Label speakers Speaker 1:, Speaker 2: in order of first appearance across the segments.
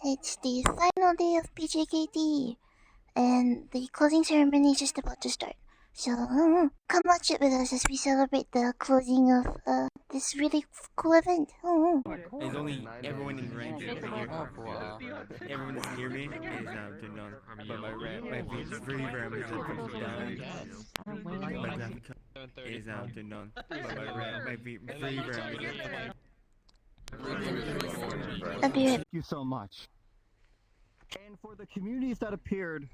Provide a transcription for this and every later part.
Speaker 1: It's the final day of PJKT, and the closing ceremony is just about to start. So, come watch it with us as we celebrate the closing of this really cool event.
Speaker 2: It's only everyone in range is here. Everyone that's near me is now turned on. But my free RAM is up down. My graphic card is now turned on. But my free RAM is up.
Speaker 1: I'll be right.
Speaker 3: Thank you so much. And for the communities that appeared,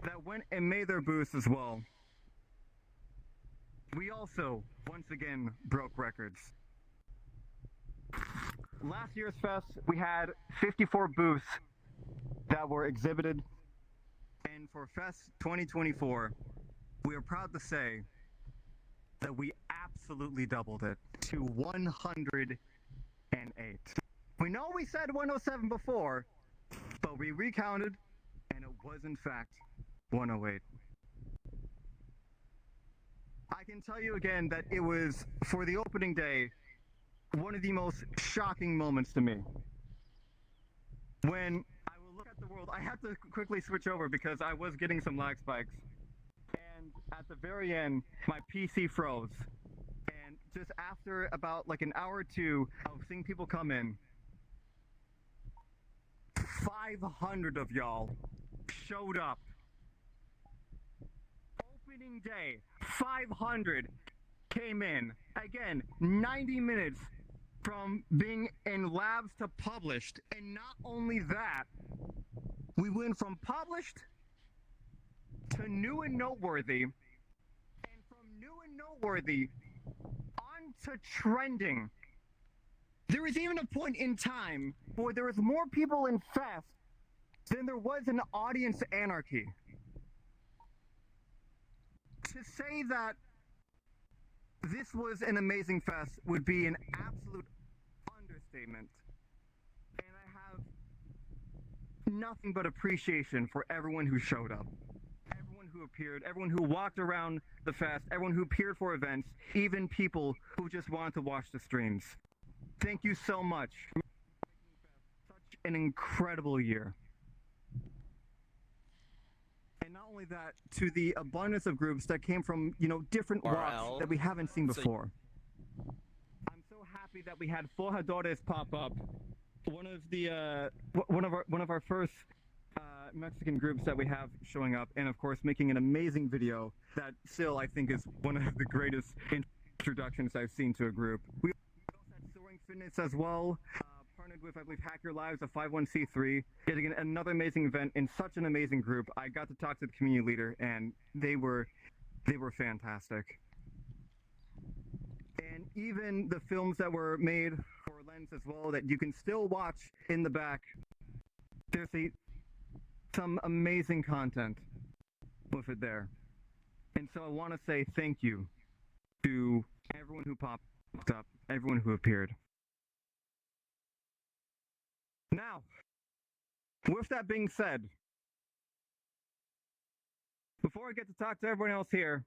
Speaker 3: that went and made their booths as well, we also, once again, broke records. Last year's fest, we had 54 booths that were exhibited. And for Fest 2024, we are proud to say that we absolutely doubled it to 108. We know we said 107 before, but we recounted, and it was in fact 108. I can tell you again that it was, for the opening day, one of the most shocking moments to me. When I will look at the world, I had to quickly switch over because I was getting some lag spikes. And at the very end, my PC froze. And just after about like an hour or two of seeing people come in, 500 of y'all showed up. Opening day, 500 came in. Again, 90 minutes from being in labs to published. And not only that, we went from published to new and noteworthy, and from new and noteworthy on to trending. There was even a point in time where there was more people in Fest than there was in Audience Anarchy. To say that this was an amazing fest would be an absolute understatement. And I have nothing but appreciation for everyone who showed up, everyone who appeared, everyone who walked around the fest, everyone who appeared for events, even people who just wanted to watch the streams. Thank you so much for making such an incredible year. And not only that, to the abundance of groups that came from, different walks that we haven't seen before. I'm so happy that we had Fojadores pop up. One of our first Mexican groups that we have showing up, and of course making an amazing video that still I think is one of the greatest introductions I've seen to a group. We also had Soaring Fitness as well. Partnered with, I believe, Hack Your Lives, a 501c3, getting another amazing event in such an amazing group. I got to talk to the community leader, and they were fantastic. And even the films that were made for Lens as well, that you can still watch in the back, there's some amazing content with it there. And so I want to say thank you to everyone who popped up, everyone who appeared. Now, with that being said, before I get to talk to everyone else here,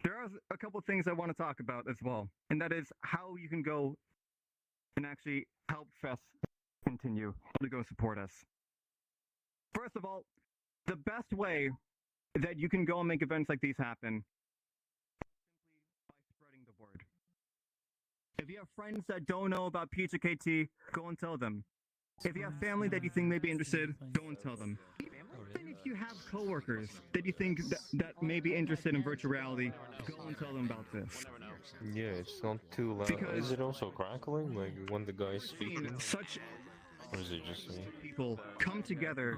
Speaker 3: there are a couple of things I want to talk about as well, and that is how you can go and actually help Fest continue to go support us. First of all, the best way that you can go and make events like these happen is simply by spreading the word. If you have friends that don't know about PJKT, go and tell them. If you have family that you think may be interested, go and tell them. Even if you have coworkers that you think that may be interested in virtual reality, go and tell them about this.
Speaker 4: Yeah, it's not too loud. Is it also crackling, like when the guy's speaking?
Speaker 3: Such
Speaker 4: Or is it just me?
Speaker 3: people come together,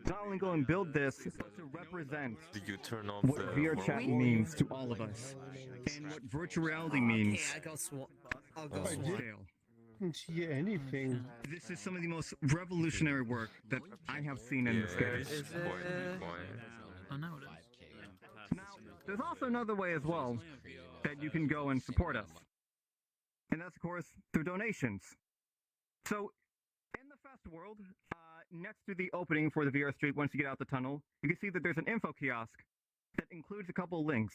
Speaker 3: not only go and build this, but to represent
Speaker 4: Did you turn off
Speaker 3: what
Speaker 4: the
Speaker 3: VRChat means to all of us, and what virtual reality means
Speaker 5: I'll go
Speaker 3: on scale.
Speaker 5: see anything.
Speaker 3: This is some of the most revolutionary work that I have seen in this game.
Speaker 4: It's quite quiet.
Speaker 6: Oh, no, it is.
Speaker 3: Now, there's also another way as well that you can go and support us. And that's, of course, through donations. So, in the Fest world, next to the opening for the VR Street, once you get out the tunnel, you can see that there's an info kiosk that includes a couple links.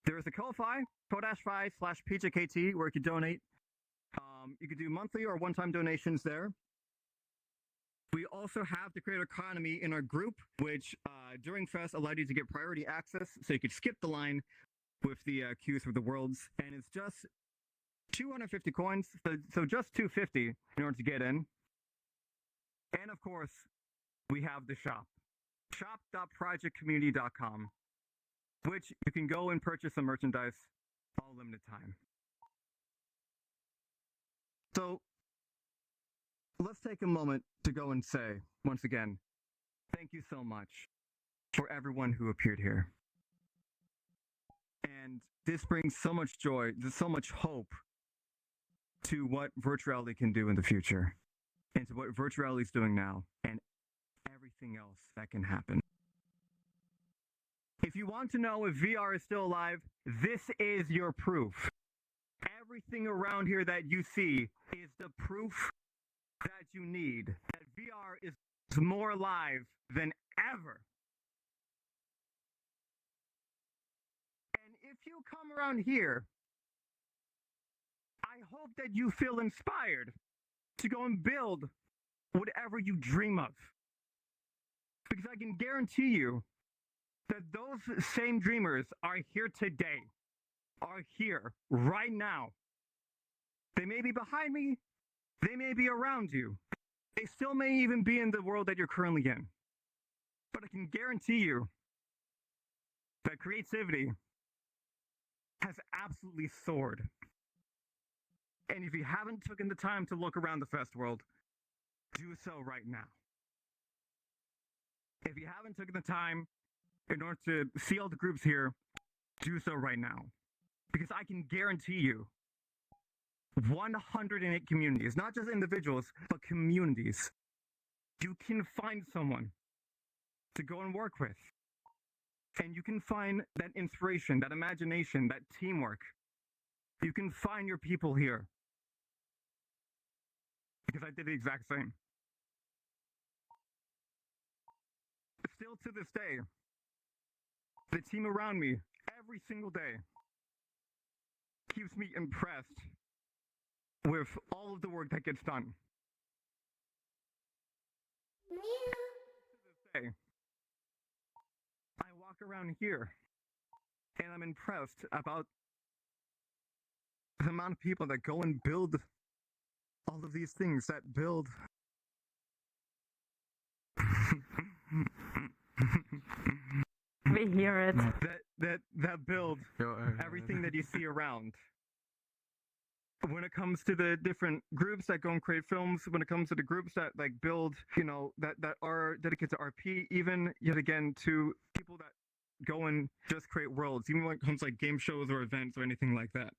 Speaker 3: There is a Ko-Fi, ko-fi/PJKT, where you can donate. You could do monthly or one-time donations there. We also have the creator economy in our group, which during Fest allowed you to get priority access, so you could skip the line with the queues for the worlds, and it's just 250 coins, so just 250 in order to get in. And of course, we have the shop, shop.projectcommunity.com, which you can go and purchase some merchandise all limited time. So let's take a moment to go and say, once again, thank you so much for everyone who appeared here. And this brings so much joy, so much hope to what virtual reality can do in the future, and to what virtual reality is doing now, and everything else that can happen. If you want to know if VR is still alive, this is your proof. Everything around here that you see is the proof that you need, that VR is more alive than ever. And if you come around here, I hope that you feel inspired to go and build whatever you dream of. Because I can guarantee you that those same dreamers are here today, are here right now. They may be behind me, they may be around you, they still may even be in the world that you're currently in. But I can guarantee you that creativity has absolutely soared. And if you haven't taken the time to look around the Fest world, do so right now. If you haven't taken the time in order to see all the groups here, do so right now. Because I can guarantee you, 108 communities, not just individuals, but communities. You can find someone to go and work with. And you can find that inspiration, that imagination, that teamwork. You can find your people here. Because I did the exact same. Still to this day, the team around me, every single day, keeps me impressed with all of the work that gets done. To this day, I walk around here and I'm impressed about the amount of people that go and build all of these things, that build
Speaker 7: we hear it.
Speaker 3: That build everything that you see around. When it comes to the different groups that go and create films, when it comes to the groups that like build, that are dedicated to RP, even yet again to people that go and just create worlds, even when it comes to like game shows or events or anything like that.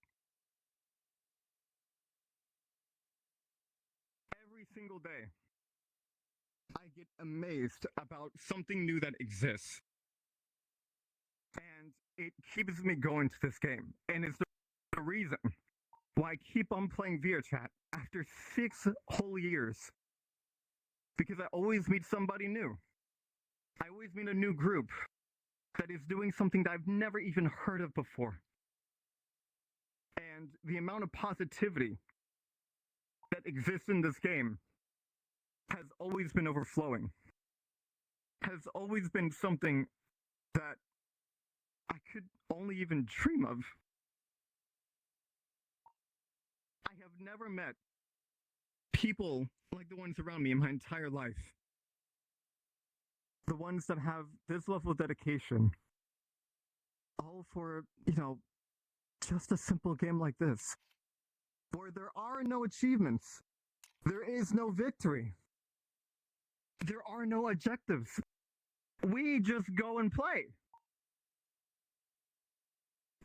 Speaker 3: Every single day, I get amazed about something new that exists. And it keeps me going to this game. And it's the reason why I keep on playing VRChat after 6 whole years. Because I always meet somebody new. I always meet a new group that is doing something that I've never even heard of before. And the amount of positivity that exists in this game has always been overflowing. Has always been something that I could only even dream of. I have never met people like the ones around me in my entire life. The ones that have this level of dedication. All for, just a simple game like this. Where there are no achievements. There is no victory. There are no objectives. We just go and play.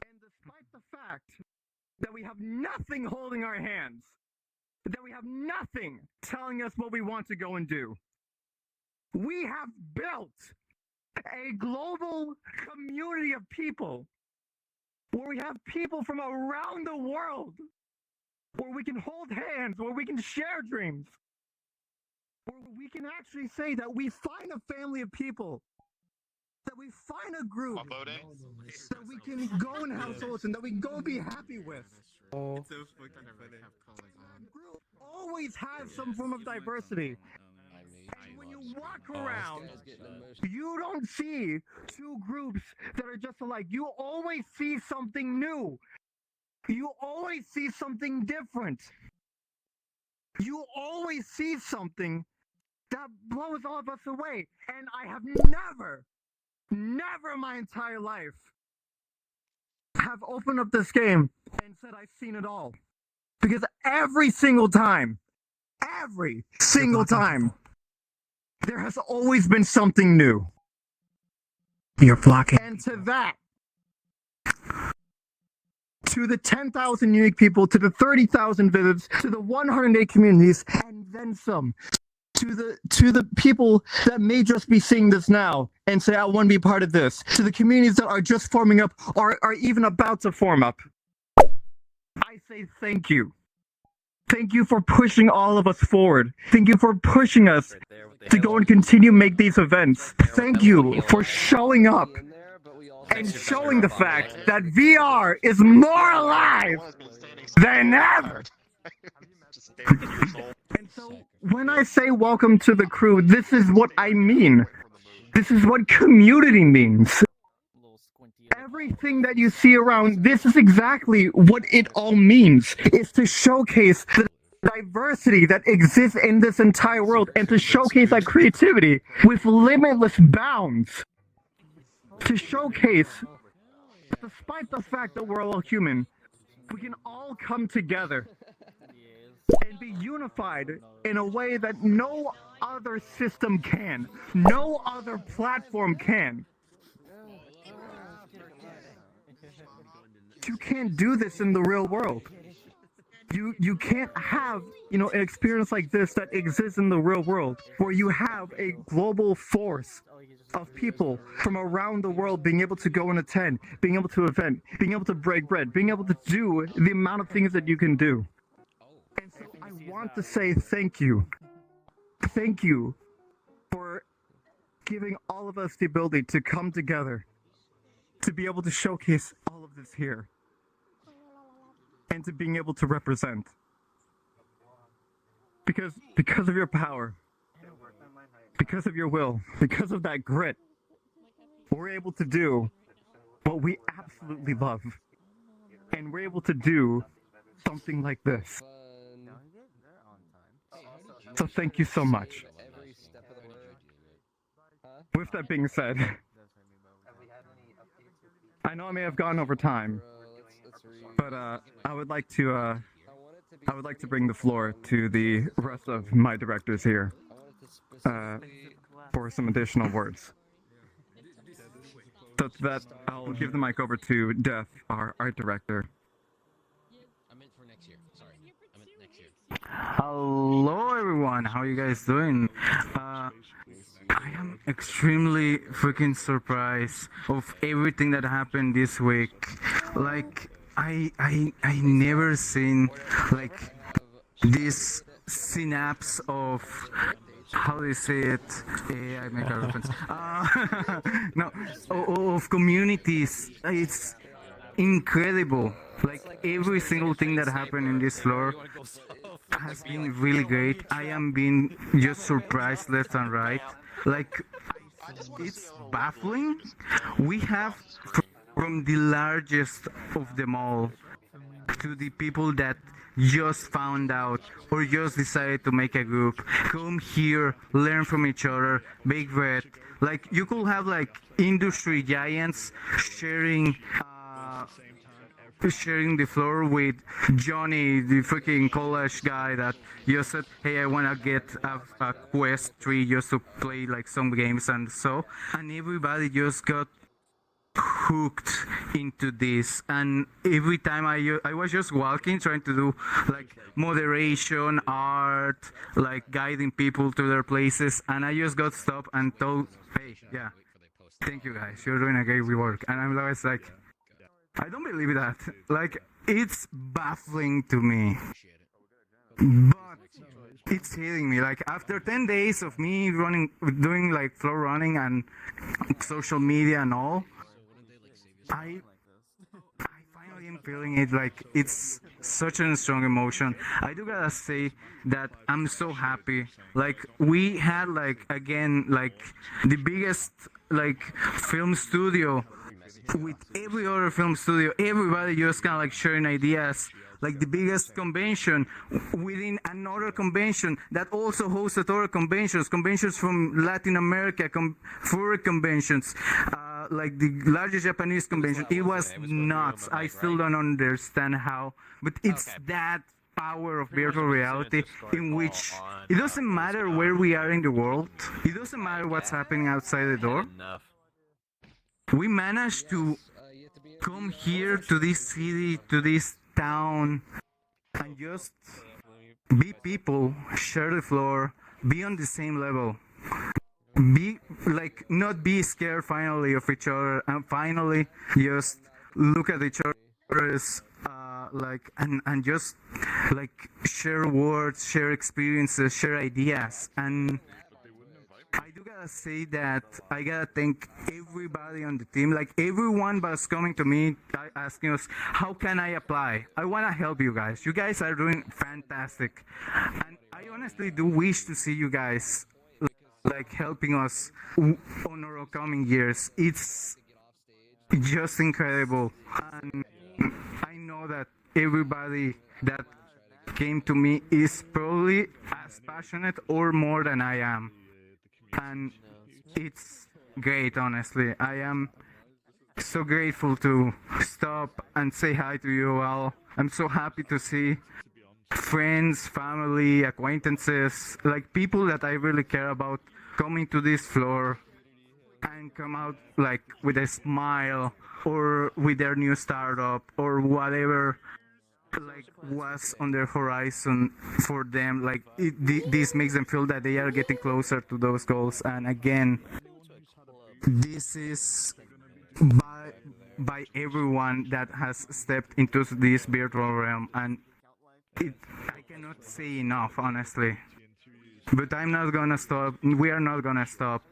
Speaker 3: And despite the fact that we have nothing holding our hands, that we have nothing telling us what we want to go and do, we have built a global community of people where we have people from around the world, where we can hold hands, where we can share dreams, where we can actually say that we find a family of people, that we find a group that we can go and have solace and that we can go and be happy with.
Speaker 2: It's so fucking funny.
Speaker 3: That group always has some form of diversity. you walk around, you don't see two groups that are just alike. You always see something new. You always see something different. You always see something that blows all of us away. And I have never in my entire life have opened up this game and said I've seen it all. Because every single time, there has always been something new.
Speaker 2: You're blocking.
Speaker 3: And to that, to the 10,000 unique people, to the 30,000 visits, to the 108 communities, and then some, to the people that may just be seeing this now and say, I want to be part of this, to the communities that are just forming up or are even about to form up, I say thank you. Thank you for pushing all of us forward. Thank you for pushing us to go and continue make these events. Thank you for showing up and showing the fact that VR is more alive than ever. And so when I say welcome to the crew, this is what I mean. This is what community means. Everything that you see around, this is exactly what it all means. Is to showcase the diversity that exists in this entire world and to showcase that creativity with limitless bounds. To showcase, despite the fact that we're all human, we can all come together and be unified in a way that no other system can, no other platform can. You can't do this in the real world. You can't have, an experience like this that exists in the real world, where you have a global force of people from around the world being able to go and attend, being able to event, being able to break bread, being able to do the amount of things that you can do. And so I want to say thank you. Thank you for giving all of us the ability to come together, to be able to showcase all of this here, and to being able to represent. Because of your power, because of your will, because of that grit, we're able to do what we absolutely love. And we're able to do something like this. So thank you so much. With that being said, I know I may have gone over time, but I would like to bring the floor to the rest of my directors here for some additional words. So to that, I'll give the mic over to Death, our art director.
Speaker 8: Hello everyone, how are you guys doing? I am extremely freaking surprised of everything that happened this week. Like, I never seen like this synapse of, how do you say it? I make a reference. No, of communities. It's incredible. Like every single thing that happened in this floor has been really great. I am being just surprised left and right. Like, it's baffling. We have from the largest of them all to the people that just found out or just decided to make a group, come here, learn from each other, bake bread. Like, you could have like industry giants sharing the floor with Johnny, the freaking college guy that just said, hey, I want to get a Quest 3 just to play like some games and so. And everybody just got hooked into this. And every time I was just walking, trying to do like moderation, art, like guiding people to their places. And I just got stopped and told, hey, yeah, thank you guys, you're doing a great work. And I'm always like, I don't believe that. Like, it's baffling to me. But it's hitting me. Like, after 10 days of me doing like floor running and social media and all, I finally am I'm feeling it like it's such a strong emotion. I do gotta say that I'm so happy. Like we had like again like the biggest like film studio with every other film studio. Everybody just kind of like sharing ideas. Like the biggest convention within another convention that also hosted other conventions from Latin America, furry conventions, like the largest Japanese convention. It was nuts. I still don't understand how, but it's that power of virtual reality in which it doesn't matter where we are in the world. It doesn't matter what's happening outside the door. We managed to come here to this city, to this town, and just be people, share the floor, be on the same level, be like not be scared finally of each other, and finally just look at each other's like and just like share words, share experiences, share ideas. And I do gotta say that I gotta thank everybody on the team. Like everyone was coming to me asking us, how can I apply? I wanna help you guys. You guys are doing fantastic. And I honestly do wish to see you guys like helping us on our upcoming years. It's just incredible. And I know that everybody that came to me is probably as passionate or more than I am. And it's great, honestly. I am so grateful to stop and say hi to you all. I'm so happy to see friends, family, acquaintances, like people that I really care about coming to this floor and come out like with a smile or with their new startup or whatever like was on their horizon for them. Like this makes them feel that they are getting closer to those goals. And again, this is by everyone that has stepped into this virtual realm, and I cannot say enough, honestly. But I'm not gonna stop. We are not gonna stop.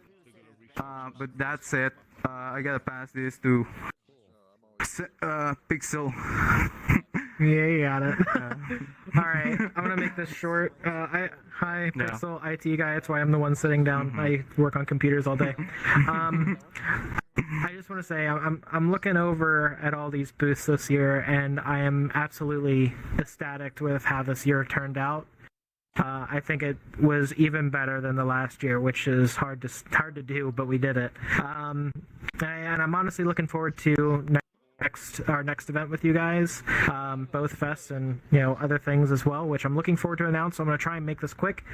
Speaker 8: But that said, I gotta pass this to Pixel.
Speaker 9: Yeah, you got it. All right, I'm gonna make this short. Hi, Pixel, IT guy. That's why I'm the one sitting down. I work on computers all day. I just want to say I'm looking over at all these booths this year, and I am absolutely ecstatic with how this year turned out. I think it was even better than the last year, which is hard to do, but we did it. And I'm honestly looking forward to our next event with you guys, both fests and other things as well, which I'm looking forward to announce. So I'm going to try and make this quick,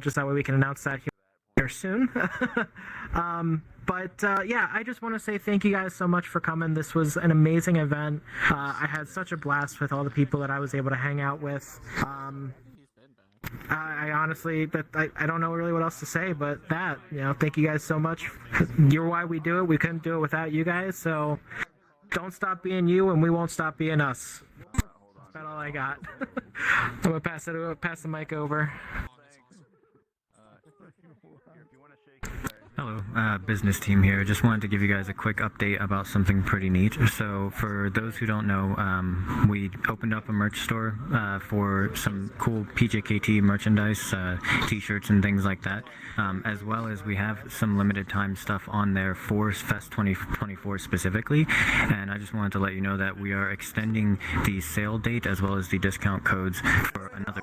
Speaker 9: just that way we can announce that here soon. But yeah, I just want to say thank you guys so much for coming. This was an amazing event. I had such a blast with all the people that I was able to hang out with. I honestly, I don't know really what else to say, but thank you guys so much. You're why we do it. We couldn't do it without you guys, so don't stop being you, and we won't stop being us. That's about all I got. I'm gonna pass the mic over.
Speaker 6: Hello, business team here. Just wanted to give you guys a quick update about something pretty neat. So for those who don't know, we opened up a merch store for some cool PJKT merchandise, t-shirts and things like that, as well as we have some limited time stuff on there for Fest 2024 specifically. And I just wanted to let you know that we are extending the sale date as well as the discount codes for another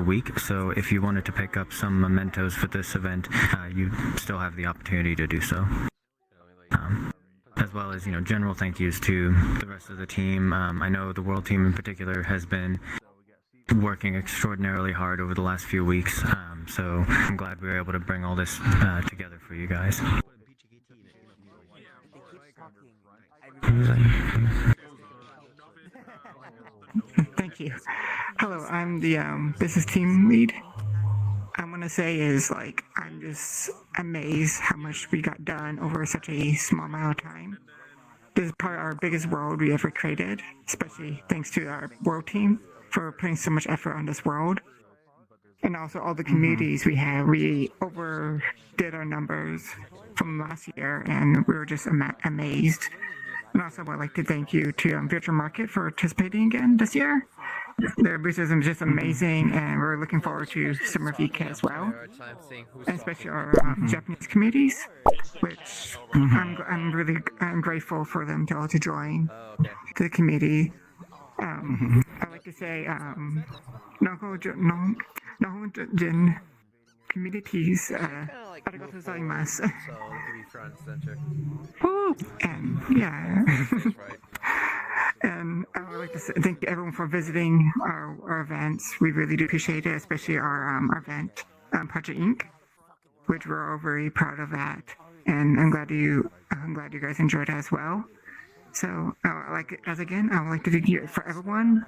Speaker 6: week. So if you wanted to pick up some mementos for this event, you still have the opportunity to do so. As well as general thank yous to the rest of the team. I know the World team in particular has been working extraordinarily hard over the last few weeks, so I'm glad we were able to bring all this together for you guys.
Speaker 10: Thank you. Hello, I'm the business team lead. I want to say is I'm just amazed how much we got done over such a small amount of time. This is probably our biggest world we ever created, especially thanks to our world team for putting so much effort on this world. And also all the communities we have. We overdid our numbers from last year, and we were just amazed. And also, I'd like to thank you to Virtual Market for participating again this year. Their booth is just amazing, and we're looking forward to Summer VK as well, and especially our Japanese communities, which I'm grateful for them to all to join the committee. I'd like to say, Nohojin communities, arigatou gozaimasu. Woo! And yeah. And I would like to thank everyone for visiting our events. We really do appreciate it, especially our event, Project Inc., which we're all very proud of that. And I'm glad you guys enjoyed it as well. So, I would like to thank you for everyone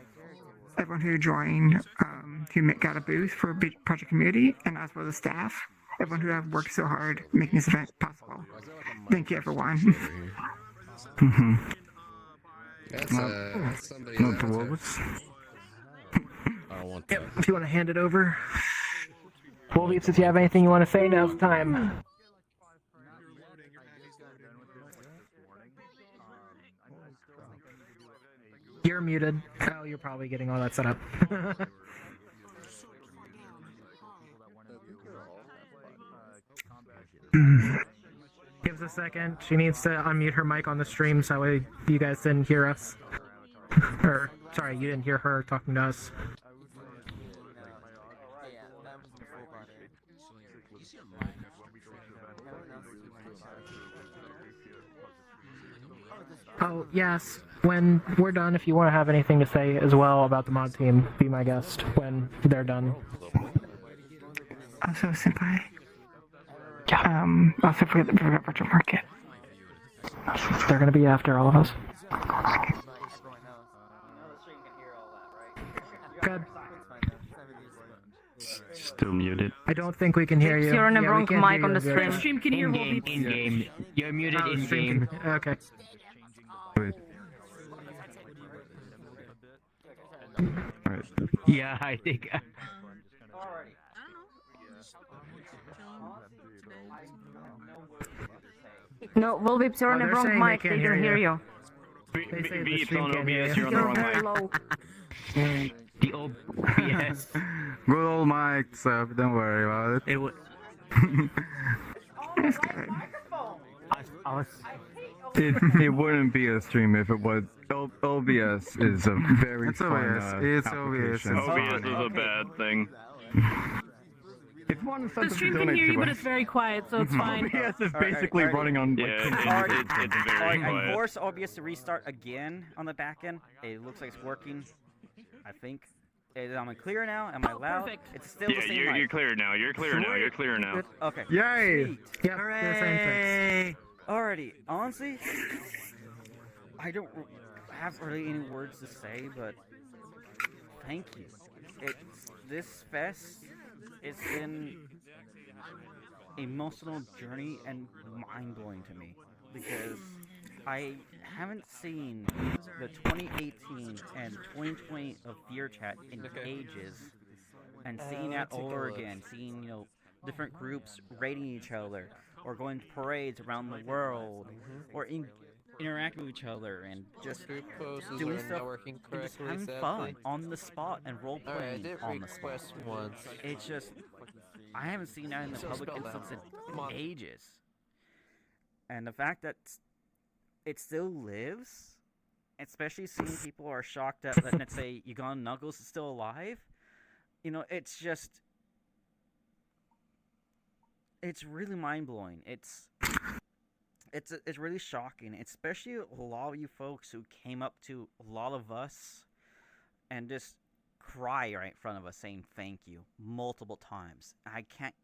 Speaker 10: who joined, who got a booth for Project Community, and as well as staff, everyone who have worked so hard making this event possible. Thank you, everyone.
Speaker 8: Not the words.
Speaker 9: Yep, if you want to hand it over. Wolves, if you have anything you want to say, now's the time. You're muted. Oh, you're probably getting all that set up. Give us a second. She needs to unmute her mic on the stream so that way you guys didn't hear us. Or, sorry, you didn't hear her talking to us. Oh, yes. When we're done, if you want to have anything to say as well about the mod team, be my guest when they're done.
Speaker 10: Also, Senpai. Also for the Virtual Market.
Speaker 9: They're going to be after all of us. Good.
Speaker 8: Still muted.
Speaker 9: I don't think we can hear you.
Speaker 7: You're on a
Speaker 9: Yeah,
Speaker 7: wrong mic on the stream.
Speaker 11: The stream can hear
Speaker 2: In-game,
Speaker 11: Wolves.
Speaker 2: in-game. You're muted
Speaker 9: Oh,
Speaker 2: in-game.
Speaker 9: Okay.
Speaker 8: Alright.
Speaker 2: Yeah, I think.
Speaker 7: No, Wolves, you're on
Speaker 9: Oh,
Speaker 7: the
Speaker 9: they're
Speaker 7: wrong
Speaker 9: saying
Speaker 7: mic.
Speaker 9: they
Speaker 7: They
Speaker 9: can't
Speaker 7: can
Speaker 9: hear
Speaker 7: hear
Speaker 9: you.
Speaker 7: you.
Speaker 9: They say the
Speaker 5: it's
Speaker 9: stream
Speaker 5: on
Speaker 9: can't hear
Speaker 5: OBS,
Speaker 9: you.
Speaker 5: you're on the
Speaker 7: You're
Speaker 5: wrong
Speaker 7: very
Speaker 5: mic.
Speaker 7: low.
Speaker 2: The OBS.
Speaker 8: Good old mic stuff, don't worry about it.
Speaker 2: It would.
Speaker 10: That's good.
Speaker 2: I was.
Speaker 3: It wouldn't be a stream if it was. OBS is a very
Speaker 8: It's
Speaker 3: fun
Speaker 8: OBS. It's OBS.
Speaker 3: application.
Speaker 8: It's
Speaker 5: OBS is a bad thing.
Speaker 3: If you want to
Speaker 11: The
Speaker 3: send
Speaker 11: stream
Speaker 3: to
Speaker 11: can
Speaker 3: donate
Speaker 11: hear you,
Speaker 3: to
Speaker 11: but
Speaker 3: us,
Speaker 11: it's very quiet, so it's fine.
Speaker 3: OBS is basically running on like.
Speaker 5: Yeah, it's very
Speaker 12: I
Speaker 5: quiet.
Speaker 12: forced OBS to restart again on the back end. It looks like it's working. I think. Am I clear now? Am I loud?
Speaker 11: Perfect.
Speaker 12: It's still the
Speaker 5: Yeah,
Speaker 12: same
Speaker 5: you're
Speaker 12: mic.
Speaker 5: clear now. You're clear now. You're clear now.
Speaker 12: Good. Okay.
Speaker 3: Yay!
Speaker 12: Sweet.
Speaker 9: Yep, they're saying thanks.
Speaker 12: Alrighty. Honestly, I don't have really any words to say, but thank you. This fest, it's been emotional journey and mind-blowing to me because I haven't seen the 2018 and 2020 of VRChat in ages, and seeing that over again, seeing different groups raiding each other, or going to parades around the world, or interacting with each other, and just doing stuff, and just having fun on the spot and role playing on the spot. It's just I haven't seen that in the public instance in ages, and the fact that it still lives, especially seeing people are shocked that, let's say, Ugan Knuckles is still alive. It's just, it's really mind blowing. It's really shocking, especially a lot of you folks who came up to a lot of us and just cry right in front of us saying thank you multiple times. I can't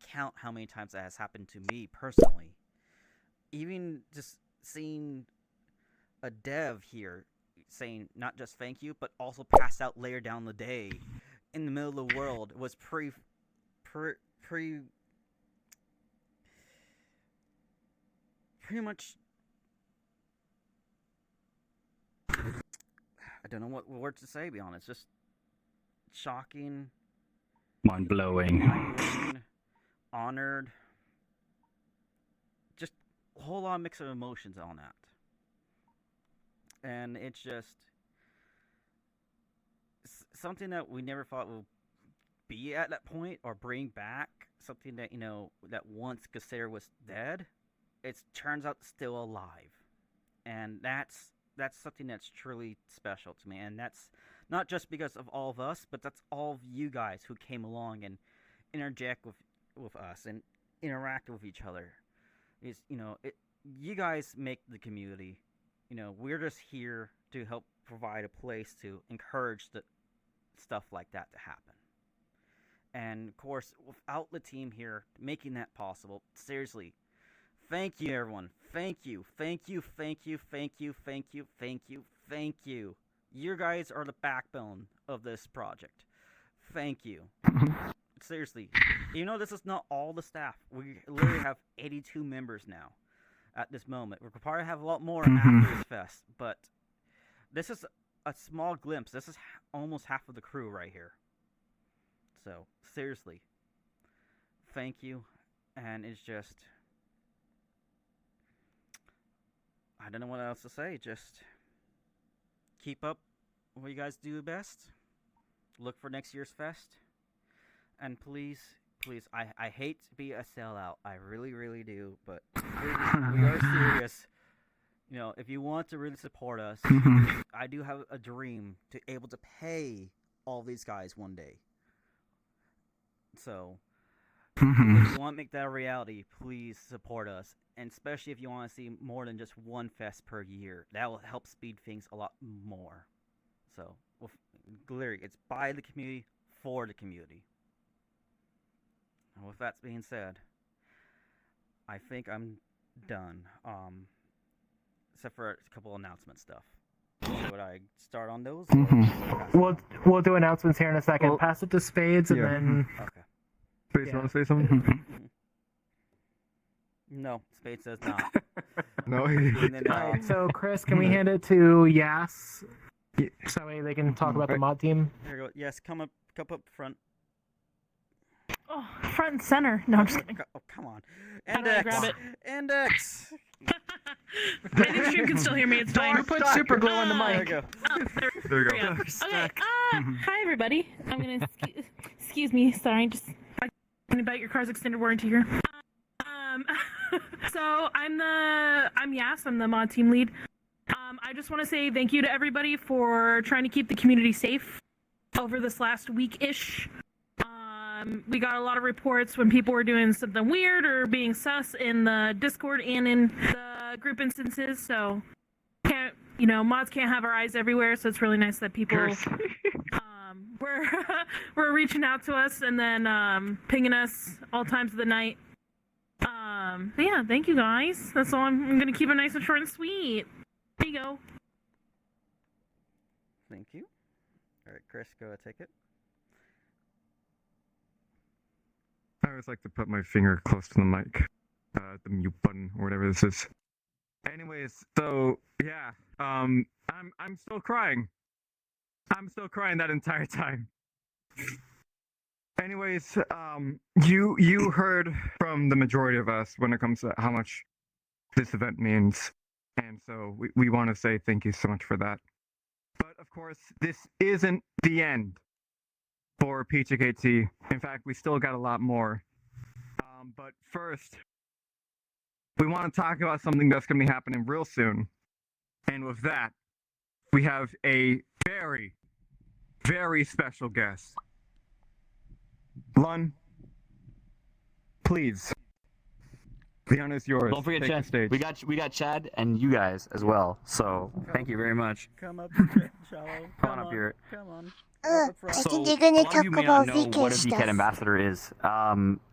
Speaker 12: count how many times that has happened to me personally. Even just seeing a dev here saying not just thank you, but also passed out later down the day in the middle of the world was pretty much. I don't know what words to say, to be honest. Just shocking,
Speaker 8: Mind blowing.
Speaker 12: honored, just a whole lot of mix of emotions on that. and it's just something that we never thought would be at that point or bring back something that that once Gasser was dead. It turns out still alive, and that's something that's truly special to me, and that's not just because of all of us, but that's all of you guys who came along and interject with us and interact with each other. You guys make the community. We're just here to help provide a place to encourage the stuff like that to happen. And of course, without the team here making that possible, seriously, thank you, everyone. Thank you, thank you, thank you, thank you, thank you, thank you, thank you. You guys are the backbone of this project. Thank you. Seriously, this is not all the staff. We literally have 82 members now at this moment. We'll probably have a lot more after this fest, but this is a small glimpse. This is almost half of the crew right here. So, seriously, thank you, and it's just, I don't know what else to say, just keep up what you guys do best, look for next year's fest, and please, I hate to be a sellout, I really, really do, but we are serious. If you want to really support us, I do have a dream to able to pay all these guys one day. So, if you want to make that a reality, please support us. And especially if you want to see more than just one fest per year. That will help speed things a lot more. So, literally, it's by the community, for the community. And with that being said, I think I'm done. Except for a couple announcement stuff. Would I start on those?
Speaker 9: We'll do announcements here in a second. Pass it to Spades, and then.
Speaker 12: Okay.
Speaker 3: Spades, want to say something?
Speaker 12: No, Spades does not.
Speaker 3: No.
Speaker 9: Alright, so Chris, can we hand it to Yas? So that way they can talk about the mod team.
Speaker 12: There you go. Yes, come up front.
Speaker 11: Oh, front and center. No, I'm just kidding.
Speaker 12: Oh, come on.
Speaker 11: How do I grab it?
Speaker 12: Index.
Speaker 11: My new stream can still hear me. It's fine.
Speaker 9: Who put super glue on the
Speaker 12: There
Speaker 9: mic?
Speaker 12: you go.
Speaker 11: Oh,
Speaker 3: There you go.
Speaker 11: Okay. Hi everybody. I'm gonna excuse me. Sorry, just about your car's extended warranty here. So I'm Yas. I'm the mod team lead. I just want to say thank you to everybody for trying to keep the community safe over this last week-ish. We got a lot of reports when people were doing something weird or being sus in the Discord and in the group instances. So, mods can't have our eyes everywhere. So it's really nice that people were reaching out to us and then pinging us all times of the night. But yeah, thank you guys. That's all. I'm gonna keep it nice and short and sweet. There you go.
Speaker 12: Thank you. All right, Chris, go take it.
Speaker 3: I always like to put my finger close to the mic, the mute button or whatever this is. Anyways, so yeah, I'm still crying. I'm still crying that entire time. Anyways, you heard from the majority of us when it comes to how much this event means, and so we want to say thank you so much for that. But of course, this isn't the end for PJKT. In fact, we still got a lot more. But first, we want to talk about something that's going to be happening real soon. And with that, we have a very, very special guest. Lun, please. The honor is yours.
Speaker 13: Don't forget
Speaker 3: Take
Speaker 13: Chad.
Speaker 3: the stage.
Speaker 13: We got Chad and you guys as well. So thank you very much.
Speaker 12: Come up, Shallow.
Speaker 13: Come on up here.
Speaker 12: Come on.
Speaker 1: I
Speaker 13: So,
Speaker 1: think you're gonna
Speaker 13: a lot of
Speaker 1: talk
Speaker 13: you may
Speaker 1: about
Speaker 13: not know
Speaker 1: VK
Speaker 13: what a
Speaker 1: stuff.
Speaker 13: VCAT ambassador is.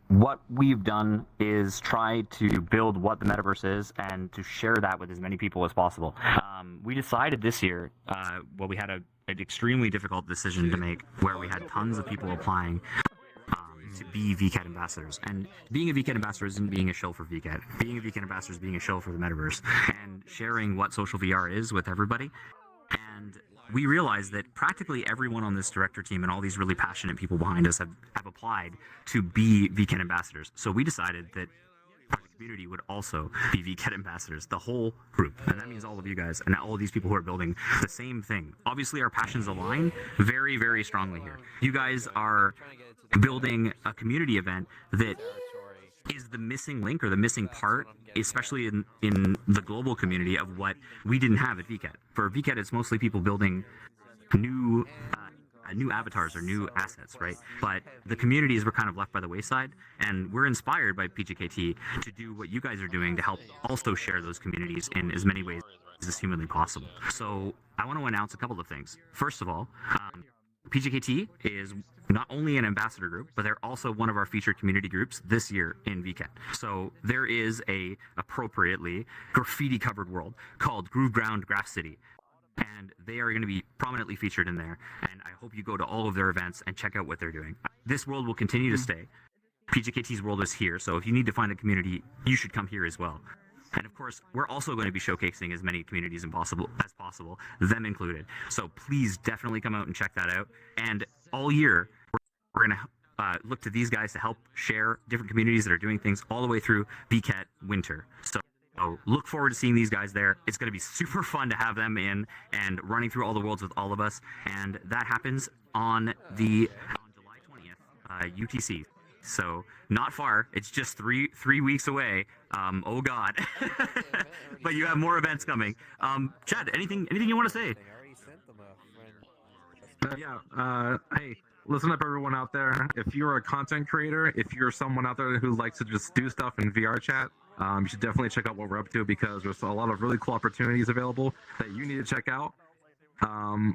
Speaker 13: What we've done is try to build what the metaverse is and to share that with as many people as possible. We decided this year, we had an extremely difficult decision to make where we had tons of people applying to be VCAT ambassadors. And being a VCAT ambassador isn't being a shill for VCAT. Being a VCAT ambassador is being a shill for the metaverse and sharing what social VR is with everybody. And we realized that practically everyone on this director team and all these really passionate people behind us have applied to be VCAT ambassadors. So we decided that community would also be VCAT ambassadors, the whole group. And that means all of you guys and all of these people who are building the same thing. Obviously, our passions align very, very strongly here. You guys are building a community event that is the missing link or the missing part, especially in the global community of what we didn't have at VCAT. For VCAT, it's mostly people building new avatars or new assets, right? But the communities were kind of left by the wayside, and we're inspired by PJKT to do what you guys are doing to help also share those communities in as many ways as humanly possible. So I want to announce a couple of things. First of all, PJKT is not only an ambassador group, but they're also one of our featured community groups this year in VCAT. So there is a appropriately graffiti-covered world called Groove Ground Graph City. And they are going to be prominently featured in there. And I hope you go to all of their events and check out what they're doing. This world will continue to stay. PJKT's world is here, so if you need to find a community, you should come here as well. And of course, we're also going to be showcasing as many communities as possible, them included. So please definitely come out and check that out. And all year, we're going to look to these guys to help share different communities that are doing things all the way through VCAT winter. So look forward to seeing these guys there. It's going to be super fun to have them in and running through all the worlds with all of us. And that happens on July 20th, UTC. So not far. It's just three weeks away. Oh God. But you have more events coming. Chad, anything you want to say?
Speaker 14: Hey, listen up, everyone out there. If you're a content creator, if you're someone out there who likes to just do stuff in VRChat, you should definitely check out what we're up to, because there's a lot of really cool opportunities available that you need to check out.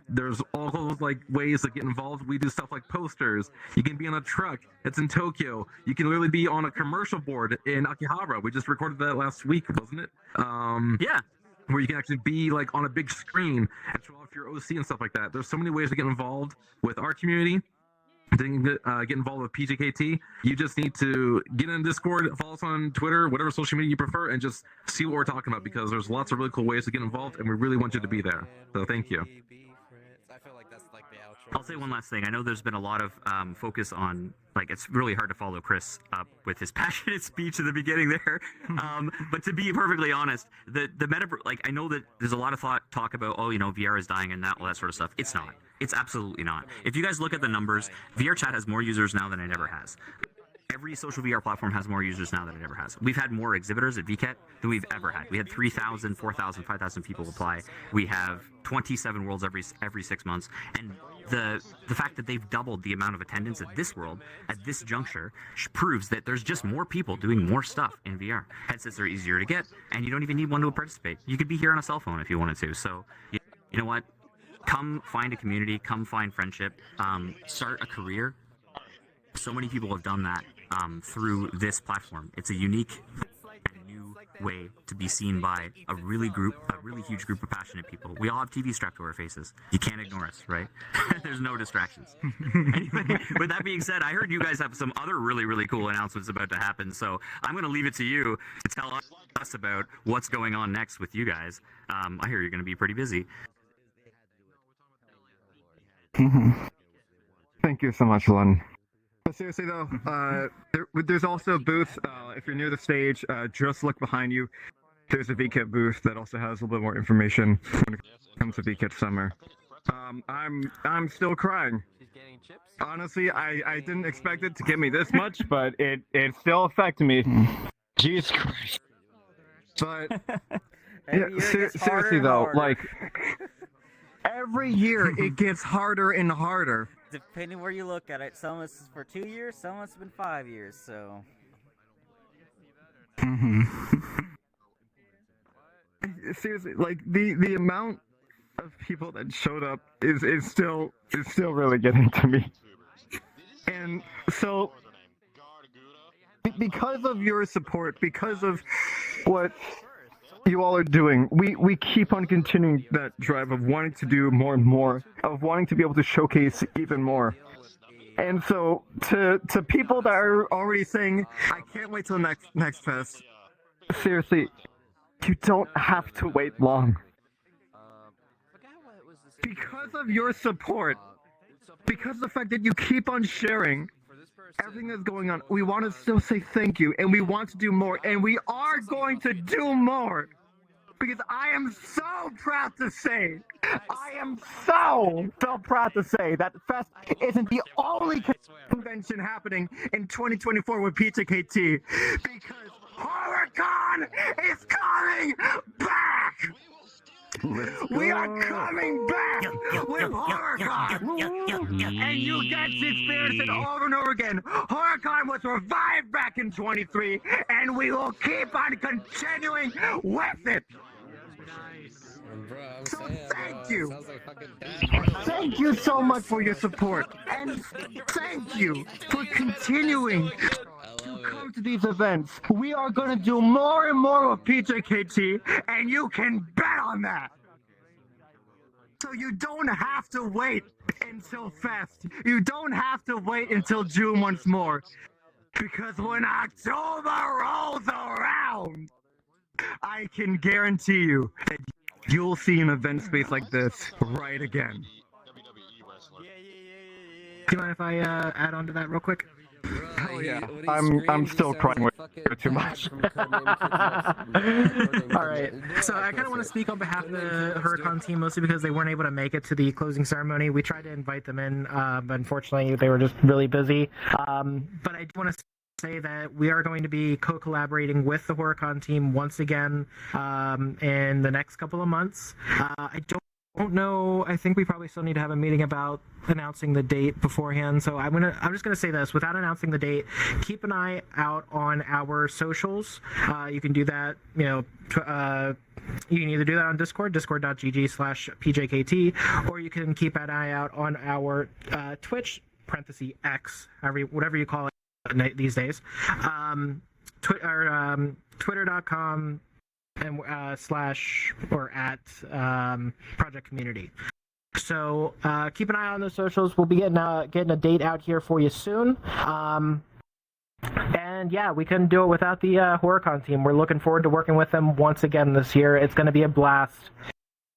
Speaker 14: There's all those like ways to get involved. We do stuff like posters. You can be on a truck. It's in Tokyo. You can literally be on a commercial board in Akihabara. We just recorded that last week, wasn't it?
Speaker 13: Yeah.
Speaker 14: Where you can actually be like on a big screen and show off your OC and stuff like that. There's so many ways to get involved with our community. To get involved with PJKT, you just need to get in Discord, follow us on Twitter, whatever social media you prefer, and just see what we're talking about, because there's lots of really cool ways to get involved, and we really want you to be there. So thank you.
Speaker 13: I'll say one last thing. I know there's been a lot of focus on, like, it's really hard to follow Chris up with his passionate speech at the beginning there. But to be perfectly honest, the metaverse, like, I know that there's a lot of talk about, oh, you know, VR is dying and all that sort of stuff. It's not. It's absolutely not. If you guys look at the numbers, VRChat has more users now than it ever has. Every social VR platform has more users now than it ever has. We've had more exhibitors at VCAT than we've ever had. We had 3,000, 4,000, 5,000 people apply. We have 27 worlds every 6 months. And the fact that they've doubled the amount of attendance at this world, at this juncture, proves that there's just more people doing more stuff in VR. Headsets are easier to get, and you don't even need one to participate. You could be here on a cell phone if you wanted to. So, you know what? Come find a community, come find friendship, start a career. So many people have done that through this platform. It's a unique and new way to be seen by a really huge group of passionate people. We all have TV strapped to our faces. You can't ignore us, right? There's no distractions. Anyway, with that being said, I heard you guys have some other really, really cool announcements about to happen, so I'm going to leave it to you to tell us about what's going on next with you guys. I hear you're going to be pretty busy.
Speaker 3: Thank you so much, Lon. But seriously though, there's also a booth, if you're near the stage, just look behind you. There's a VCAT booth that also has a little bit more information when it comes to VCAT summer. I'm still crying. Honestly, I didn't expect it to get me this much, but it still affected me. Jesus Christ. But yeah, seriously though, like, every year it gets harder and harder.
Speaker 12: Depending where you look at it, some of it's for 2 years, some of it's been 5 years, so.
Speaker 3: Seriously, like the amount of people that showed up is still really getting to me. And so, because of your support, because of what you all are doing, we keep on continuing that drive of wanting to do more and more, of wanting to be able to showcase even more. And so to people that are already saying, I can't wait till next fest, seriously, you don't have to wait long. Because of your support, because of the fact that you keep on sharing, everything that's going on, we want to still say thank you, and we want to do more, and we are going to do more. Because I am so proud to say, proud to say that Fest isn't the only convention happening in 2024 with PJKT. Because HorrorCon is coming back! We are coming back with HorrorCon! And you get to experience it over and over again. HorrorCon was revived back in 23, and we will keep on continuing with it! So thank you! Thank you so much for your support, and thank you for continuing to come to these events. We are going to do more and more with PJKT, and you can bet on that! So you don't have to wait until Fest. You don't have to wait until June once more. Because when October rolls around, I can guarantee you that you'll see an event space like this right again.
Speaker 9: Do you mind if I add on to that real quick?
Speaker 3: Oh yeah, I'm still crying way too much.
Speaker 9: Alright, so I kind of want to speak on behalf of the HorrorCon team, mostly because they weren't able to make it to the closing ceremony. We tried to invite them in, but unfortunately they were just really busy. But I do want to say that we are going to be co-collaborating with the HorrorCon team once again in the next couple of months. I don't know. I think we probably still need to have a meeting about announcing the date beforehand. So I'm just gonna say this without announcing the date. Keep an eye out on our socials. You can do that. You can either do that on Discord, discord.gg/PJKT, or you can keep an eye out on our Twitch (X), whatever you call it these days. Twitter.com. and slash or at project community. So keep an eye on those socials. We'll be getting a date out here for you soon. And yeah, we couldn't do it without the HorrorCon team. We're looking forward to working with them once again this year. It's going to be a blast.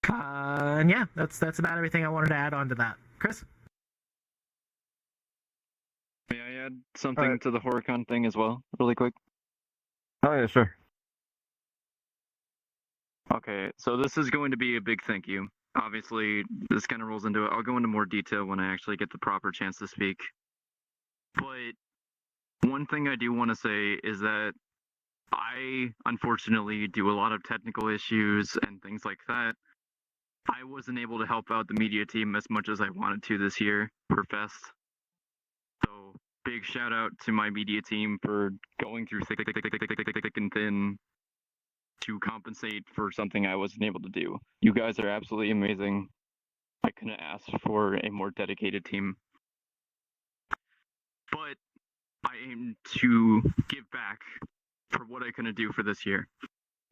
Speaker 9: And yeah, that's about everything I wanted to add on to that. Chris?
Speaker 5: May I add something to the HorrorCon thing as well, really quick?
Speaker 3: Oh yeah, sure.
Speaker 5: Okay, so this is going to be a big thank you. Obviously, this kind of rolls into it. I'll go into more detail when I actually get the proper chance to speak. But one thing I do want to say is that I, unfortunately, do a lot of technical issues and things like that. I wasn't able to help out the media team as much as I wanted to this year for Fest. So, big shout out to my media team for going through thick and thin to compensate for something I wasn't able to do. You guys are absolutely amazing. I couldn't ask for a more dedicated team. But I aim to give back for what I couldn't do for this year.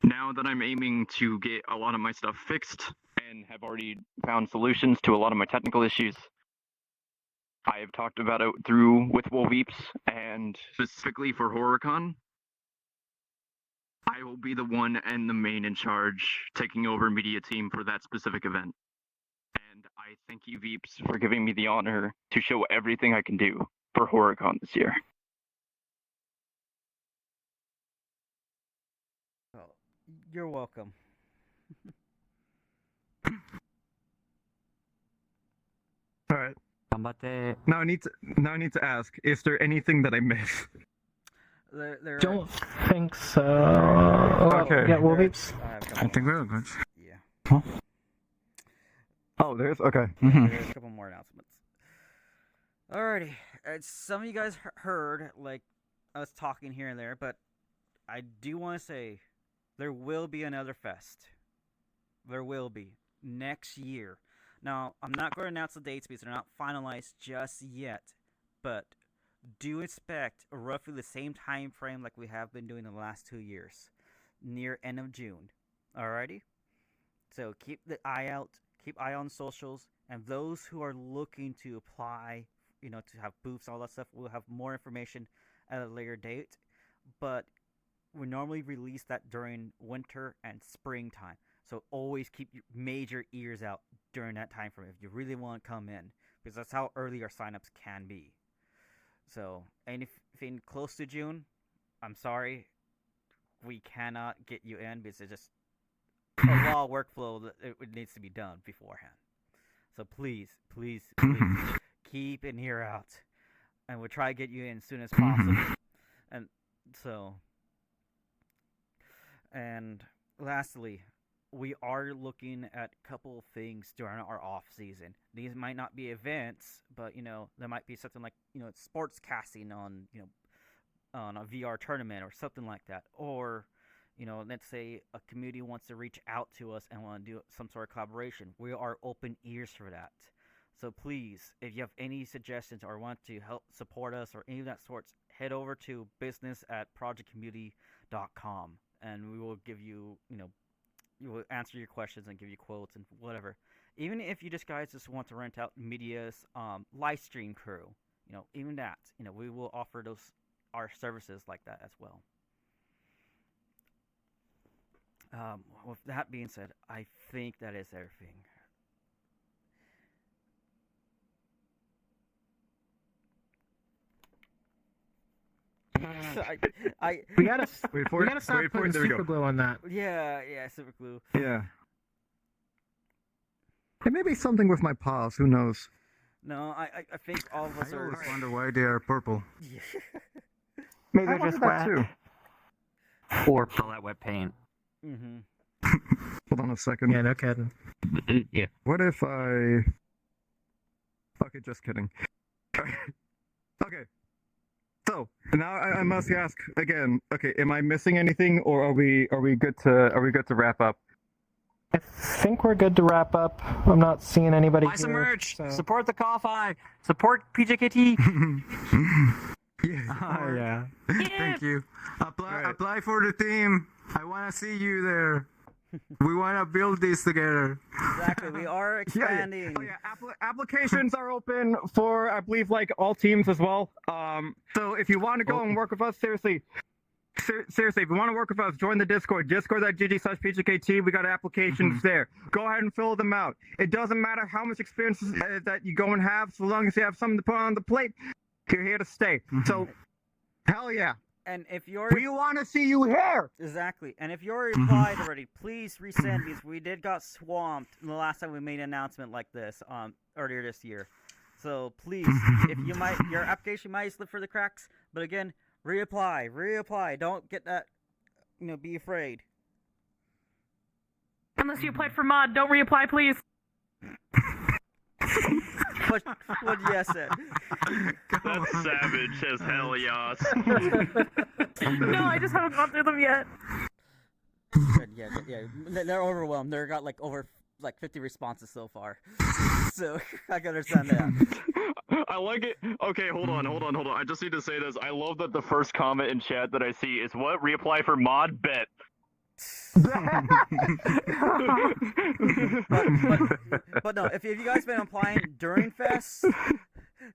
Speaker 5: Now that I'm aiming to get a lot of my stuff fixed and have already found solutions to a lot of my technical issues, I have talked about it through with Wolveeps, and specifically for HorrorCon, I will be the one and the main in charge taking over media team for that specific event. And I thank you, Veeps, for giving me the honor to show everything I can do for HorrorCon this year.
Speaker 12: Well, you're welcome.
Speaker 3: All right. Now I need to ask: is there anything that I missed?
Speaker 12: There
Speaker 9: Don't think so.
Speaker 3: Okay.
Speaker 9: Yeah, Wolveeps.
Speaker 8: I think we're good.
Speaker 12: Yeah.
Speaker 3: Huh? Oh, there's okay.
Speaker 12: There's a couple more announcements. Alrighty, some of you guys heard like us talking here and there, but I do want to say there will be another fest. There will be next year. Now, I'm not going to announce the dates because they're not finalized just yet, but do expect roughly the same time frame like we have been doing the last 2 years, near end of June. Alrighty? So keep the eye out, keep eye on socials, and those who are looking to apply, to have booths, all that stuff, we'll have more information at a later date, but we normally release that during winter and springtime. So always keep your major ears out during that time frame if you really want to come in, because that's how early our signups can be. So anything close to June, I'm sorry, we cannot get you in because it's just a law workflow that it needs to be done beforehand. So please, please, please keep an ear out, and we'll try to get you in as soon as possible. And so, and lastly, we are looking at a couple of things during our off season. These might not be events, but there might be something like sports casting on on a VR tournament or something like that, or let's say a community wants to reach out to us and want to do some sort of collaboration. We are open ears for that. So please, if you have any suggestions or want to help support us or any of that sorts, head over to business@projectcommunity.com and we will give you, we will answer your questions and give you quotes and whatever. Even if you guys just want to rent out media's live stream crew, even that, we will offer our services like that as well. With that being said, I think that is everything.
Speaker 9: We gotta
Speaker 3: wait for
Speaker 9: we
Speaker 3: it.
Speaker 9: gotta start
Speaker 3: Wait for it.
Speaker 9: putting
Speaker 3: There we
Speaker 9: super
Speaker 3: go.
Speaker 9: glue on that.
Speaker 12: Yeah, super glue.
Speaker 3: Yeah. It may be something with my paws. Who knows?
Speaker 12: No, I think all of us
Speaker 8: I
Speaker 12: are.
Speaker 8: always wonder why they are purple.
Speaker 10: Maybe
Speaker 3: I
Speaker 10: they're just
Speaker 3: wondered
Speaker 10: wet.
Speaker 3: that too.
Speaker 13: Or fill that wet paint.
Speaker 12: Mm-hmm.
Speaker 3: Hold on a second.
Speaker 9: Yeah, no kidding.
Speaker 4: Yeah.
Speaker 3: What if I? Okay, just kidding. Okay. So now I must ask again. Okay, am I missing anything, or are we good to wrap up?
Speaker 9: I think we're good to wrap up. I'm not seeing anybody
Speaker 13: Buy some
Speaker 9: here,
Speaker 13: merch.
Speaker 9: so-
Speaker 13: Support the coffee. Support PJKT.
Speaker 8: Yeah. Thank you. Apply for the team. I want to see you there. We want to build this together.
Speaker 12: Exactly. We are expanding.
Speaker 3: Oh yeah. Applications are open for I believe like all teams as well. So if you want to go and work with us, seriously, if you want to work with us, join the Discord. Discord.gg/PJKT. We got applications there. Go ahead and fill them out. It doesn't matter how much experience that you go and have, so long as you have something to put on the plate, you're here to stay. So, hell yeah.
Speaker 12: And if you're,
Speaker 3: we want to see you here.
Speaker 12: Exactly. And if you're replied already, please resend these. We got swamped the last time we made an announcement like this earlier this year. So please, if your application might slip through the cracks, but again, reapply. Don't get that, be afraid.
Speaker 11: Unless you applied for mod, don't reapply, please.
Speaker 12: What yes said.
Speaker 5: That's savage as hell, Yas.
Speaker 11: No, I just haven't gone through them yet.
Speaker 12: Yeah. They're overwhelmed. They've got over 50 responses so far. So I can understand that.
Speaker 5: I like it. Okay, hold on. I just need to say this. I love that the first comment in chat that I see is what? Reapply for mod? Bet.
Speaker 12: but no, if you guys been applying during Fest,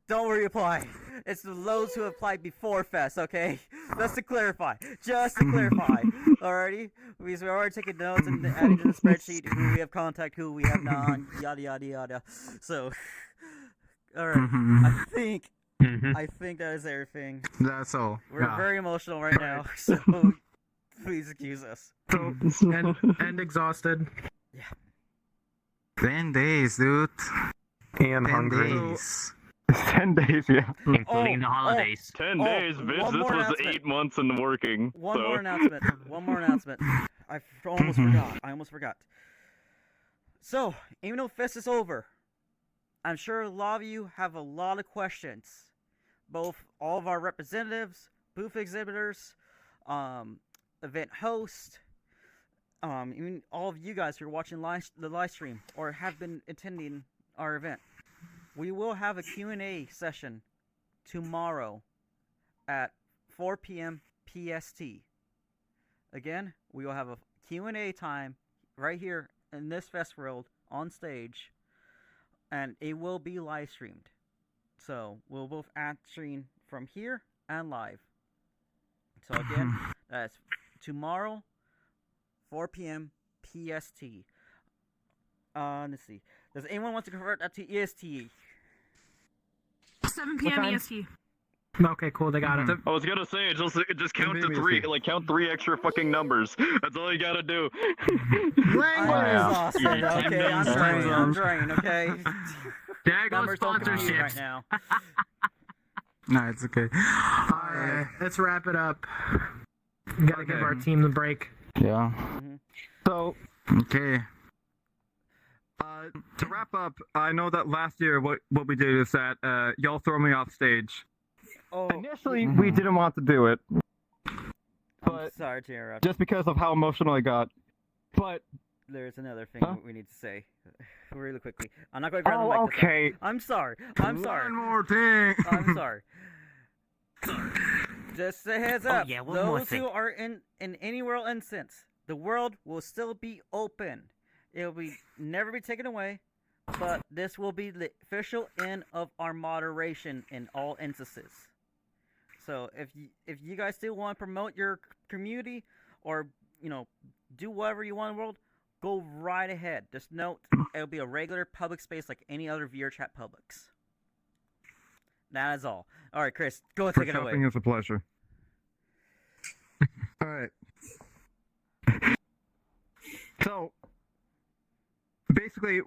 Speaker 12: don't reapply. It's those who applied before Fest, okay? Just to clarify. Alrighty? Because we're already taking notes and adding to the spreadsheet who we have contact, who we have not, yada yada yada. So, alright. I think that is everything.
Speaker 8: That's all.
Speaker 12: We're very emotional right now, so please excuse us.
Speaker 9: So, and exhausted.
Speaker 12: Yeah.
Speaker 8: 10 days, dude.
Speaker 4: And
Speaker 8: 10
Speaker 4: hungry.
Speaker 8: days.
Speaker 3: 10 days, yeah.
Speaker 13: Including the holidays.
Speaker 5: 10 days, bitch. This was 8 months in working.
Speaker 12: One more announcement. I almost forgot. So, even though Fest is over, I'm sure a lot of you have a lot of questions. Both all of our representatives, booth exhibitors, event hosts, even all of you guys who are watching the live stream or have been attending our event. We will have a Q&A session tomorrow at 4 p.m. PST. Again, we will have a Q&A time right here in this Fest World on stage, and it will be live streamed. So we'll both stream from here and live. So again, that's tomorrow, 4 p.m. PST. Let's see. Does anyone want to convert that to EST?
Speaker 11: 7 p.m. EST.
Speaker 9: Okay, cool. They got it.
Speaker 5: I was gonna say just count to three, like count 3 extra fucking numbers. That's all you gotta do.
Speaker 12: I'm exhausted. Okay, I'm drained. Okay.
Speaker 8: There goes
Speaker 12: Numbers don't compute
Speaker 8: sponsorships.
Speaker 12: right now.
Speaker 8: No, it's okay.
Speaker 9: Alright, let's wrap it up. We gotta give our team the break.
Speaker 8: Yeah.
Speaker 3: So,
Speaker 8: Okay.
Speaker 3: to wrap up, I know that last year what we did is that y'all throw me off stage.
Speaker 12: Oh,
Speaker 3: Initially, we didn't want to do it,
Speaker 12: I'm sorry to interrupt.
Speaker 3: just because of how emotional I got. But
Speaker 12: There's another thing we need to say, really quickly. I'm not going to grab the mic.
Speaker 3: okay.
Speaker 12: I'm sorry. I'm sorry.
Speaker 8: One more thing.
Speaker 12: I'm sorry. Just a heads up.
Speaker 13: yeah, one more
Speaker 12: Those
Speaker 13: thing.
Speaker 12: who are in any world instance, the world will still be open. It will never be taken away, but this will be the official end of our moderation in all instances. So if you guys still want to promote your community or do whatever you want in the world, go right ahead. Just note it'll be a regular public space like any other VRChat publics. That is all. All right, Chris, go and take it away.
Speaker 3: Shopping is a pleasure. All right. So, basically,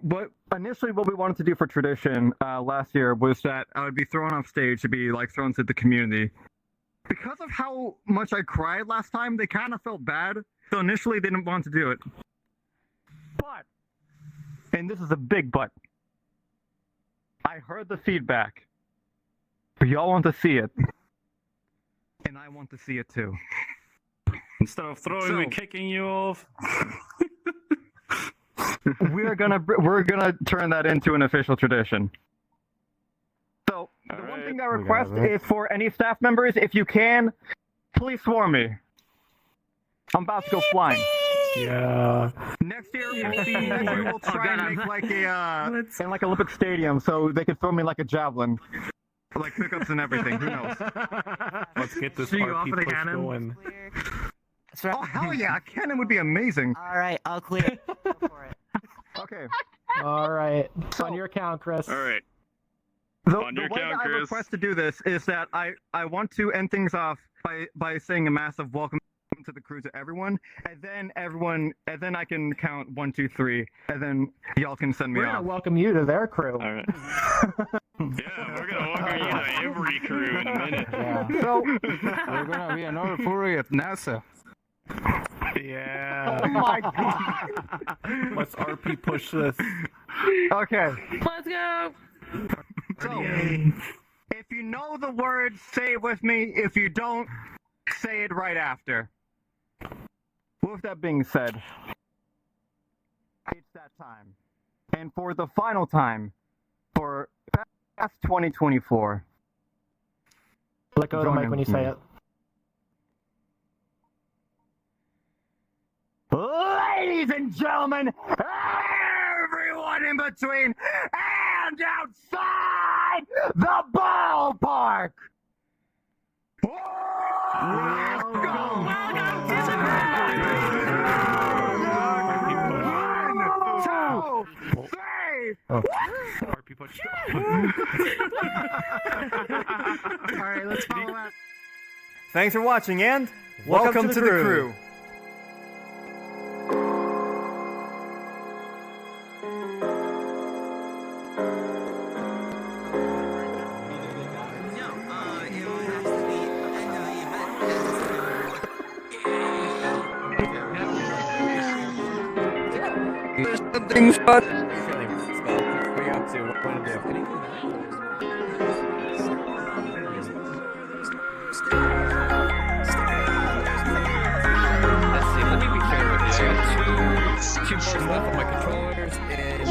Speaker 3: initially what we wanted to do for tradition last year was that I would be thrown off stage to be like thrown to the community. Because of how much I cried last time, they kind of felt bad. So initially, they didn't want to do it. But, and this is a big but, I heard the feedback. But y'all want to see it. And I want to see it too.
Speaker 15: Instead of throwing me, kicking you off.
Speaker 3: we're gonna turn that into an official tradition. So the one thing I request is for any staff members, if you can, please swarm me. I'm about to go flying.
Speaker 15: Yeah.
Speaker 3: Next year we'll try and make like a in like Olympic Stadium, so they could throw me like a javelin, like pickups and everything. Who knows?
Speaker 14: Let's get this
Speaker 9: Shoot you off
Speaker 14: RP
Speaker 9: with a
Speaker 14: push
Speaker 9: cannon?
Speaker 14: going.
Speaker 3: Oh hell yeah, a cannon would be amazing.
Speaker 13: All right, I'll clear. Go for it.
Speaker 3: Okay.
Speaker 9: All right. On your account, Chris.
Speaker 5: All right.
Speaker 3: The
Speaker 5: On your
Speaker 3: way
Speaker 5: count,
Speaker 3: that I
Speaker 5: Chris.
Speaker 3: request to do this is that I want to end things off by saying a massive welcome to the crew to everyone, and then I can count 1, 2, 3, and then y'all can send me
Speaker 9: We're
Speaker 3: off.
Speaker 9: gonna welcome you to their crew.
Speaker 5: All right. Yeah, we're gonna welcome you to every crew in a minute.
Speaker 3: So
Speaker 8: We're gonna be another furry at NASA.
Speaker 15: Yeah.
Speaker 3: oh my god.
Speaker 14: Let's RP push this.
Speaker 3: Okay.
Speaker 11: Let's go.
Speaker 3: So if you know the words, say it with me. If you don't, say it right after. With that being said, it's that time. And for the final time, for past 2024.
Speaker 9: Let go of the mic when you say it.
Speaker 3: Ladies and gentlemen, everyone in between and outside the ballpark. Let's go!
Speaker 14: RP push.
Speaker 9: All right, let's follow up.
Speaker 16: Thanks for watching and welcome to the crew.
Speaker 8: Things but
Speaker 14: Let me be fair with you. I got two bars left on my controllers, and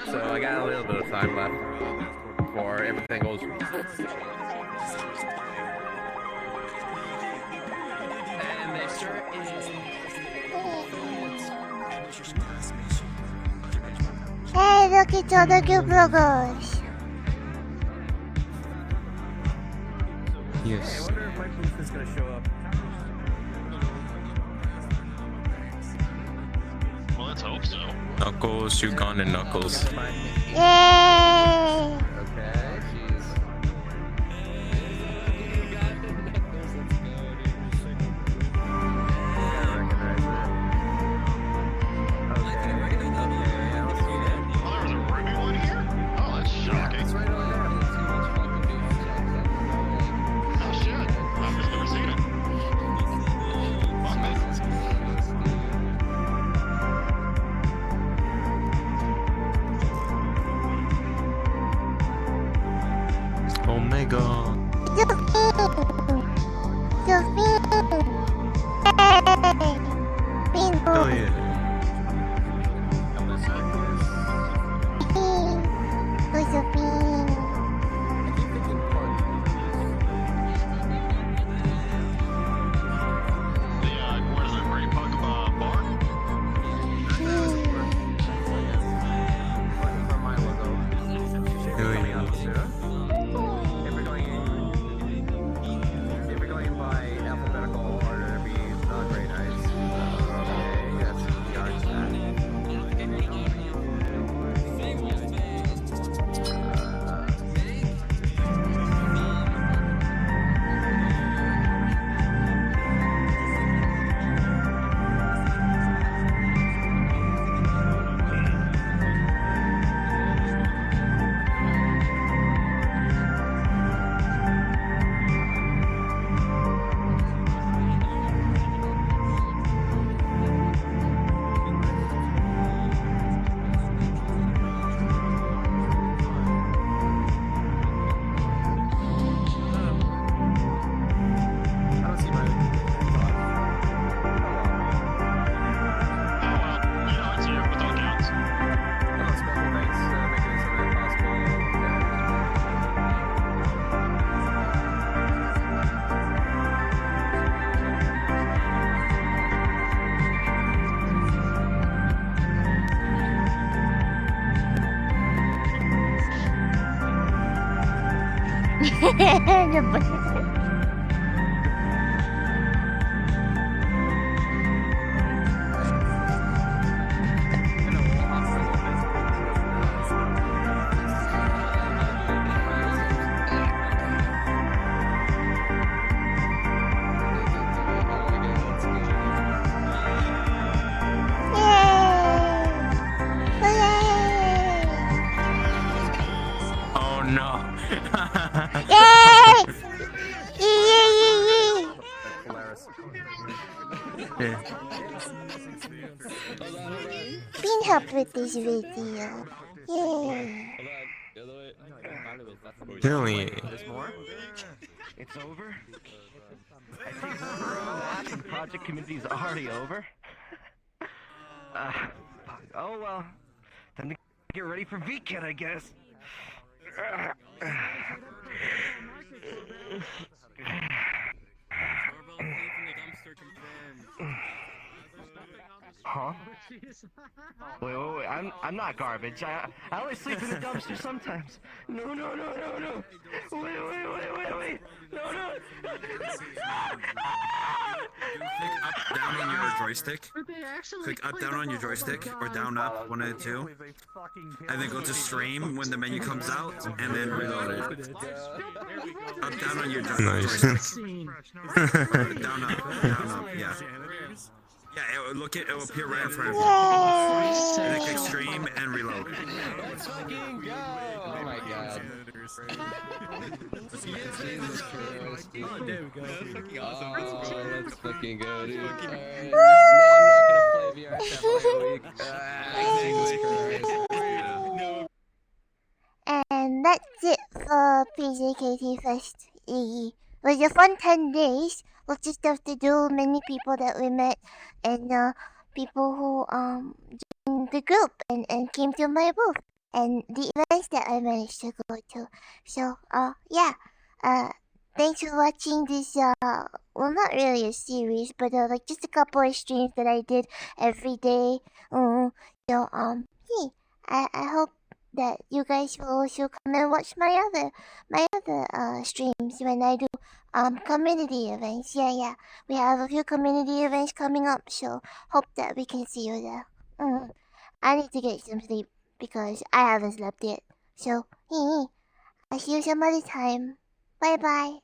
Speaker 14: so I got a little bit of time left before everything goes. And they start
Speaker 1: Hey, look at all the good burgers.
Speaker 12: Hey, I
Speaker 8: yes.
Speaker 12: wonder if my booth is gonna show up.
Speaker 5: Well, let's hope so.
Speaker 4: Knuckles, shoot gun, and Knuckles.
Speaker 1: Yay!
Speaker 12: Okay.
Speaker 4: Oh no.
Speaker 1: Yay!
Speaker 8: Yeah.
Speaker 1: Being helped with this video. Yay!
Speaker 4: Really?
Speaker 17: There's more? It's over? I think that and project community's already over? Oh well. Time to get ready for VCAT, I guess. Huh? Wait, I'm not garbage. I only sleep in the dumpster sometimes. No. Wait. No.
Speaker 18: Click up, down on your joystick. Click up, down on your joystick, or down, up, one of the two. And then go to stream when the menu comes out, and then reload it. Up, down on your joystick. Down, up, yeah. Yeah, it will appear right in front of you. And then click stream and reload.
Speaker 17: Let's fucking go! Oh my god. Jesus Christ. Oh, there we go. That's fucking awesome. Oh, let's fucking go, dude. Alright. No, I'm not gonna play VRChat for a week.
Speaker 1: And that's it for PJKT Fest. It was a fun 10 days. Lots of stuff to do, many people that we met, and people who joined the group and came to my booth, and the events that I managed to go to. So yeah, thanks for watching this well, not really a series, but like just a couple of streams that I did every day. So yeah, I hope that you guys will also come and watch my other streams when I do community events. Yeah, we have a few community events coming up, so hope that we can see you there. I need to get some sleep because I haven't slept yet. So I'll see you some other time. Bye bye.